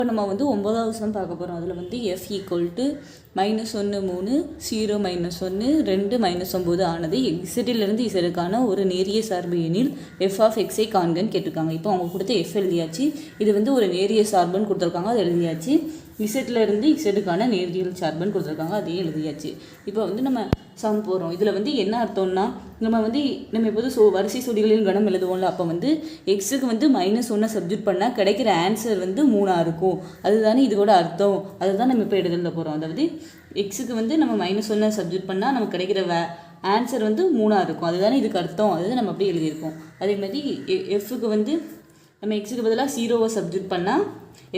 இப்போ நம்ம வந்து 9வது சம் பார்க்க போகிறோம். அதில் வந்து f ஈக்குவல் -1 3 0 -1 2 -9 ஆனது இசட்டிலிருந்து இசடுக்கான ஒரு நேரிய சார்பு எனில் f ஆஃப் எக்ஸை காண்கன்னு கேட்டிருக்காங்க. இப்போ அவங்க கொடுத்த f எழுதியாச்சு. இது வந்து ஒரு நேரிய சார்புன்னு கொடுத்துருக்காங்க, அது எழுதியாச்சு. இசட்டிலிருந்து இசடுக்கான நேரியல் சார்புன்னு கொடுத்துருக்காங்க, அதையும் எழுதியாச்சு. இப்போ வந்து நம்ம சம் போகிறோம். இதில் வந்து என்ன அர்த்தம்னா, நம்ம எப்போது வரிசை சொடிகளின் கணம் எழுதுவோம்ல, அப்போ வந்து எக்ஸுக்கு வந்து -1 சப்ஜெக்ட் பண்ணால் கிடைக்கிற ஆன்சர் வந்து 3 இருக்கும். அதுதானே இதோட அர்த்தம். அதுதான் நம்ம இப்போ எழுத போகிறோம். அதாவது எக்ஸுக்கு வந்து நம்ம -1 சப்ஜெக்ட் பண்ணால் நமக்கு கிடைக்கிற ஆன்சர் வந்து 3 இருக்கும். அதுதானே இதுக்கு அர்த்தம். அதுதான் நம்ம அப்படியே எழுதியிருக்கோம். அதே மாதிரி எஃப்க்கு வந்து நம்ம எக்ஸுக்கு பதிலாக 0 சப்ஜெக்ட் பண்ணால்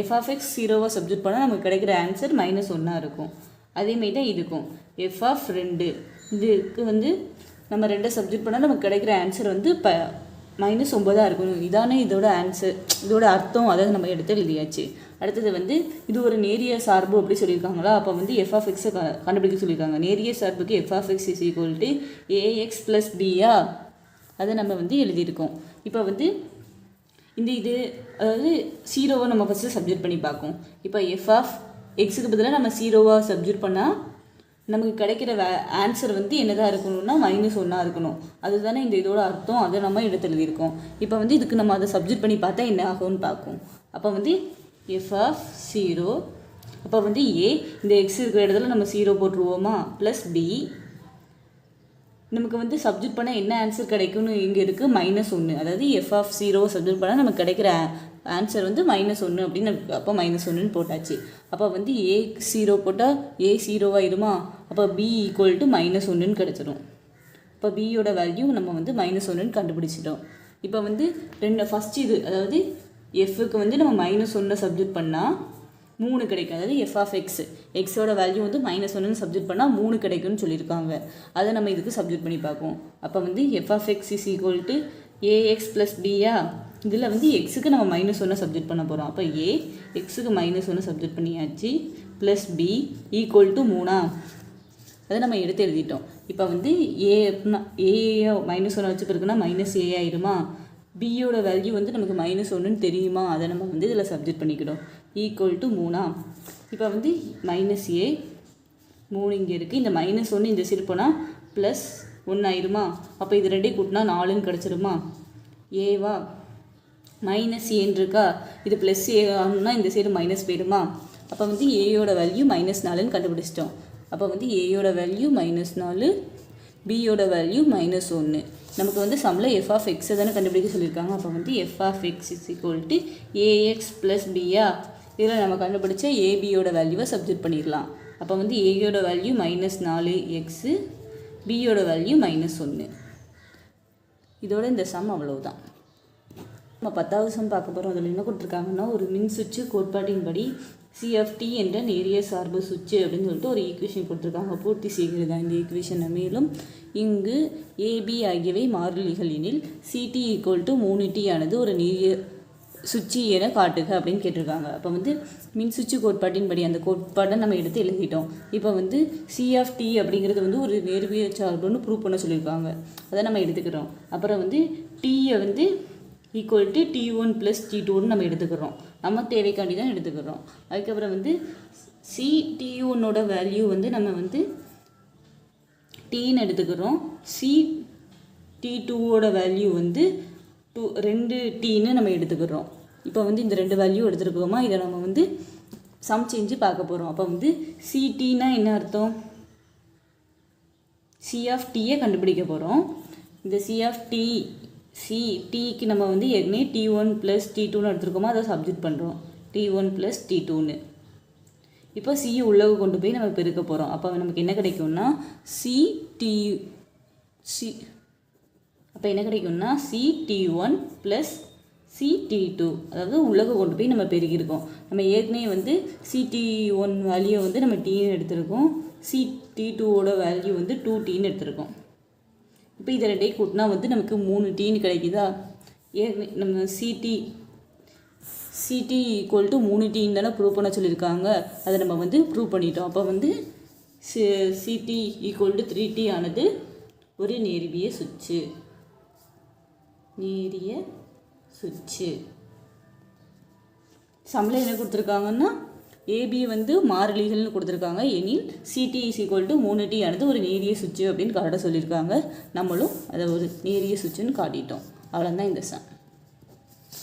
f ஆஃப் எக்ஸ் 0 சப்ஜெக்ட் பண்ணால் நமக்கு கிடைக்கிற ஆன்சர் -1 இருக்கும். அதேமாரி தான் இதுக்கும் f ஆஃப் 2 இதுக்கு வந்து நம்ம 2 சப்ஜெக்ட் பண்ணால் நமக்கு கிடைக்கிற ஆன்சர் வந்து -9 இருக்கணும். இதானே இதோட ஆன்சர், இதோட அர்த்தம். அதாவது நம்ம எடுத்து எழுதியாச்சு. அடுத்தது வந்து இது ஒரு நேரிய சார்பு அப்படி சொல்லியிருக்காங்களா, அப்போ வந்து f ஆஃப் எக்ஸை கண்டுபிடிக்க சொல்லியிருக்காங்க. நேரிய சார்புக்கு f of x is equal to ax + b-யா, அதை நம்ம வந்து எழுதியிருக்கோம். இப்போ வந்து இது அதாவது 0 நம்ம ஃபஸ்ட்டு சப்ஜெக்ட் பண்ணி பார்க்கும். இப்போ f ஆஃப் எக்ஸுக்கு பதிலாக நம்ம 0 சப்ஜெக்ட் பண்ணால் நமக்கு கிடைக்கிற ஆன்சர் வந்து என்னதான் இருக்கணும்னா -1 இருக்கணும். அதுதானே இதோட அர்த்தம். அதை நம்ம எடுத்து எழுதியிருக்கோம். இப்போ வந்து இதுக்கு நம்ம அதை சப்ஜெக்ட் பண்ணி பார்த்தா என்ன ஆகும்னு பார்க்கும். அப்போ வந்து f ஆஃப் 0, அப்போ வந்து a, இந்த எக்ஸ் இருக்கிற இடத்துல நம்ம 0 போட்டுருவோமா, ப்ளஸ் b, நமக்கு வந்து சப்ஜெக்ட் பண்ணால் என்ன ஆன்சர் கிடைக்கும்னு இங்கே இருக்குது -1. அதாவது f ஆஃப் 0 சப்ஜெக்ட் பண்ணால் நமக்கு கிடைக்கிற ஆன்சர் வந்து -1 அப்படின்னு நமக்கு அப்போ -1ன்னு போட்டாச்சு. அப்போ வந்து a 0 போட்டால் a 0 ஆயிடுமா, அப்போ b ஈக்குவல் டு -1ன்னு கிடச்சிடும். இப்போ பியோட வேல்யூ நம்ம வந்து -1ன்னு கண்டுபிடிச்சிட்டோம். இப்போ வந்து ஃபஸ்ட் இது, அதாவது எஃப்க்கு வந்து நம்ம -1 சப்ஜெக்ட் பண்ணால் 3 கிடைக்கும். அதாவது f ஆஃப் எக்ஸ், எக்ஸோட வேல்யூ வந்து -1 சப்ஜெக்ட் பண்ணால் 3 கிடைக்கும்னு சொல்லியிருக்காங்க. அதை நம்ம இதுக்கு சப்ஜெக்ட் பண்ணி பார்ப்போம். அப்போ வந்து f of x is equal to ax + b-யா, இதில் வந்து எக்ஸுக்கு நம்ம -1 சப்ஜெக்ட் பண்ண போகிறோம். அப்போ a எக்ஸுக்கு -1 சப்ஜெக்ட் பண்ணியாச்சு, ப்ளஸ் b ஈக்குவல் டு 3. அதை நம்ம எடுத்து எழுதிட்டோம். இப்போ வந்து a -1 வச்சு பிறகுனா -a ஆயிருமா, பியோட வேல்யூ வந்து நமக்கு -1ன்னு தெரியுமா, அதை நம்ம வந்து இதில் சப்ஜெக்ட் பண்ணிக்கிட்டோம். Equal to 3. இப்போ வந்து -a 3 இங்கே இருக்குது. இந்த -1 இந்த சைடு போனால் +1 ஆயிருமா, அப்போ இது ரெண்டையும் கூட்டினா 4ன்னு கிடச்சிருமா. ஏவா -ஏன்னு இருக்கா, இது +a ஆகணும்னா இந்த சைடு மைனஸ் போயிடுமா. அப்போ வந்து ஏயோட வேல்யூ -4ன்னு கண்டுபிடிச்சிட்டோம். அப்போ வந்து ஏயோட வேல்யூ -4, பியோட வேல்யூ -1. நமக்கு வந்து சம்மில் f ஆஃப் எக்ஸை தானே கண்டுபிடிக்க சொல்லியிருக்காங்க. அப்போ வந்து f of x is equal to ax + b-யா, இதில் நம்ம கண்டுபிடிச்ச ஏபியோட வேல்யூவை சப்ஜெக்ட் பண்ணிடலாம். அப்போ வந்து ஏயோட வேல்யூ -4x, பியோட வேல்யூ -1. இதோட இந்த சம் அவ்வளவுதான். நம்ம 10வது சம் பார்க்க போகிறோம். அதில் என்ன கொடுத்துருக்காங்கன்னா, ஒரு மின் சுற்று கோட்பாட்டின்படி CFT என்ற நேரிய சார்பு சுற்று அப்படின்னு சொல்லிட்டு ஒரு ஈக்குவேஷன் கொடுத்துருக்காங்க. பூர்த்தி செய்கிறதா இந்த ஈக்குவேஷனை. மேலும் இங்கு AB ஆகியவை மாறிலிகள் எனில் CT ஈக்குவல் டு 3T ஆனது ஒரு நேரிய சுற்று என காட்டுக அப்படின்னு கேட்டிருக்காங்க. அப்போ வந்து மின் சுற்று கோட்பாட்டின்படி அந்த கோட்பாட்டை நம்ம எடுத்து எழுதிட்டோம். இப்போ வந்து CFT அப்படிங்கிறது வந்து ஒரு நேர்விய சார்புன்னு ப்ரூவ் பண்ண சொல்லியிருக்காங்க. அதை நம்ம எடுத்துக்கிறோம். அப்புறம் வந்து Tயை வந்து ஈக்குவல் டு T1 + T2ன்னு நம்ம எடுத்துக்கிறோம். நம்ம தேவைக்காண்டி தான் எடுத்துக்கிறோம். அதுக்கப்புறம் வந்து T1ஓட வேல்யூ வந்து நம்ம வந்து Tன்னு எடுத்துக்கிறோம். T2ஓட வேல்யூ வந்து 2Tன்னு நம்ம எடுத்துக்கிறோம். இப்போ வந்து இந்த 2 வேல்யூ எடுத்துருக்கோமா, இதை நம்ம வந்து சம் செஞ்சு பார்க்க போகிறோம். அப்போ வந்து CTனா என்ன அர்த்தம், CFTயை கண்டுபிடிக்க போகிறோம். இந்த CTக்கு நம்ம வந்து ஏற்கனவே T1 + T2ன்னு எடுத்துருக்கோமா, அதை சப்ஜெக்ட் பண்ணுறோம். T1 + T2ன்னு. இப்போ C உள்ளே கொண்டு போய் நம்ம பெருக்க போகிறோம். அப்போ நமக்கு என்ன கிடைக்கும்னா அப்போ என்ன கிடைக்கும்னா CT1 + CT2, அதாவது உள்ளே கொண்டு போய் நம்ம பெருக்கியிருக்கோம். நம்ம ஏற்கனவே வந்து CT1 வேல்யூ வந்து நம்ம Tன்னு எடுத்திருக்கோம். CT2ஓட வேல்யூ வந்து 2Tன்னு எடுத்திருக்கோம். இப்போ இதை ரெண்டையும் கூட்டினா வந்து நமக்கு 3Tன்னு கிடைக்குதா. நம்ம CT ஈக்குவல் டு 3Tன்னு தானே ப்ரூவ் பண்ண சொல்லியிருக்காங்க. அதை நம்ம வந்து ப்ரூவ் பண்ணிட்டோம். அப்போ வந்து CT ஈக்குவல் டு 3T ஆனது ஒரு நேரிய சுற்று. சம்மில் என்ன கொடுத்துருக்காங்கன்னா ஏபி வந்து மாறிலிகள்னு கொடுத்துருக்காங்க. எனில் CD is equal to 3t ஆனது ஒரு நேரிய சுற்று அப்படின்னு காட்ட சொல்லியிருக்காங்க. நம்மளும் அதை ஒரு நேரிய சுற்றுன்னு காட்டிட்டோம். அவ்வளோதான் இந்த சம்.